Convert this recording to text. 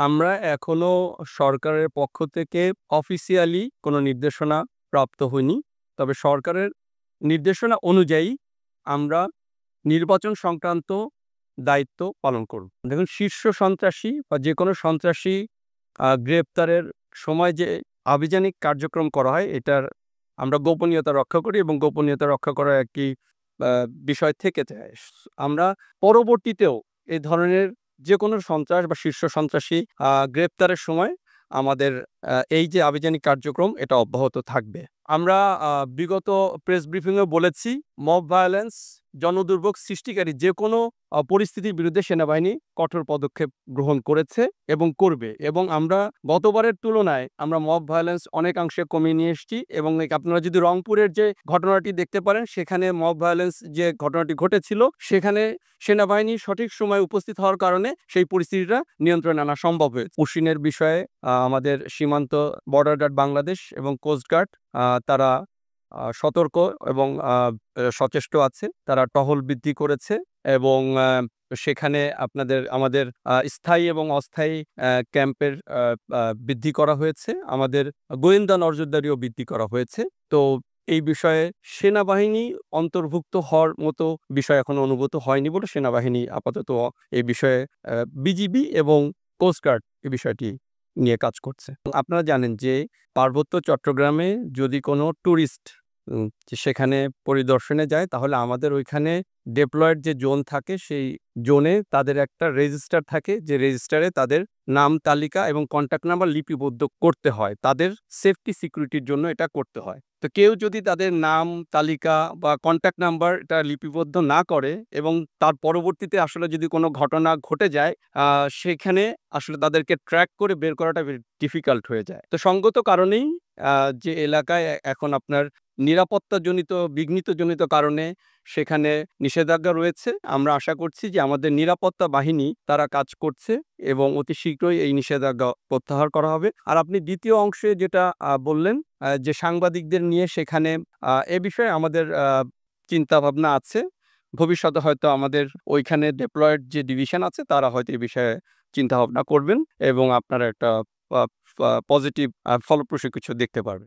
আমরা এখনো সরকারের পক্ষ থেকে অফিসিয়ালি কোনো নির্দেশনা প্রাপ্ত হইনি। তবে সরকারের নির্দেশনা অনুযায়ী আমরা নির্বাচন সংক্রান্ত দায়িত্ব পালন করব। দেখুন, শীর্ষ সন্ত্রাসী বা যেকোনো সন্ত্রাসী গ্রেপ্তারের সময় যে আভিযানিক কার্যক্রম করা হয়, এটার আমরা গোপনীয়তা রক্ষা করি এবং গোপনীয়তা রক্ষা করার একটি বিষয় থেকে যায়। আমরা পরবর্তীতেও এই ধরনের যেকোনো সন্ত্রাস বা শীর্ষ সন্ত্রাসী গ্রেপ্তারের সময় আমাদের এই যে আভিযানিক কার্যক্রম এটা অব্যাহত থাকবে। আমরা বিগত প্রেস ব্রিফিংয়ে বলেছি, মব ভায়োলেন্স, জনদুর্ভোগ সৃষ্টিকারী যেকোনো পরিস্থিতির বিরুদ্ধে সেনাবাহিনী কঠোর পদক্ষেপ গ্রহণ করেছে এবং করবে। এবং আমরা গতবারের তুলনায় আমরা মব ভায়োলেন্স অনেকাংশে কমিয়ে নিয়ে এসেছি। এবং আপনারা যদি রংপুরের যে ঘটনাটি দেখতে পারেন, সেখানে মব ভায়োলেন্স যে ঘটনাটি ঘটেছিল, সেখানে সেনাবাহিনী সঠিক সময়ে উপস্থিত হওয়ার কারণে সেই পরিস্থিতিটা নিয়ন্ত্রণে আনা সম্ভব হয়েছে। উশিনের বিষয়ে আমাদের সীমান্ত বর্ডার গার্ড বাংলাদেশ এবং কোস্টগার্ড তারা সতর্ক এবং সচেষ্ট আছে। তারা টহল বৃদ্ধি করেছে এবং সেখানে আমাদের স্থায়ী এবং অস্থায়ী ক্যাম্পের বৃদ্ধি করা হয়েছে। আমাদের গোয়েন্দা নজরদারিও বৃদ্ধি করা হয়েছে। তো এই বিষয়ে সেনাবাহিনী অন্তর্ভুক্ত হওয়ার মতো বিষয় এখনো অনুভূত হয়নি বলে সেনাবাহিনী আপাতত এই বিষয়ে বিজিবি এবং কোস্টগার্ড এই বিষয়টি নিয়ে কাজ করছে। আপনারা জানেন যে পার্বত্য চট্টগ্রামে যদি কোনো ট্যুরিস্ট সেখানে পরিদর্শনে যায়, তাহলে আমাদের ওইখানে ডেপ্লয়েড যে জোন থাকে, সেই জোনে তাদের একটা রেজিস্টার থাকে, যে রেজিস্টারে তাদের নাম তালিকা এবং কন্ট্যাক্ট নাম্বার লিপিবদ্ধ করতে হয়। তাদের সেফটি সিকিউরিটির জন্য এটা করতে হয়। তো কেউ যদি তাদের নাম তালিকা বা কন্ট্যাক্ট নাম্বার এটা লিপিবদ্ধ না করে এবং তার পরবর্তীতে আসলে যদি কোনো ঘটনা ঘটে যায়, সেখানে আসলে তাদেরকে ট্র্যাক করে বের করাটা ডিফিকাল্ট হয়ে যায়। তো সঙ্গত কারণেই যে এলাকায় এখন আপনার নিরাপত্তাজনিত বিঘ্নিতজনিত কারণে সেখানে নিষেধাজ্ঞা রয়েছে। আমরা আশা করছি যে আমাদের নিরাপত্তা বাহিনী তারা কাজ করছে এবং অতি শীঘ্রই এই নিষেধাজ্ঞা প্রত্যাহার করা হবে। আর আপনি দ্বিতীয় অংশে যেটা বললেন, যে সাংবাদিকদের নিয়ে সেখানে এ বিষয়ে আমাদের চিন্তাভাবনা আছে। ভবিষ্যতে হয়তো আমাদের ওইখানে ডেপ্লয়েড যে ডিভিশন আছে তারা হয়তো এই বিষয়ে চিন্তাভাবনা করবেন এবং আপনারা একটা পজিটিভ ফলপ্রসূ কিছু দেখতে পারবেন।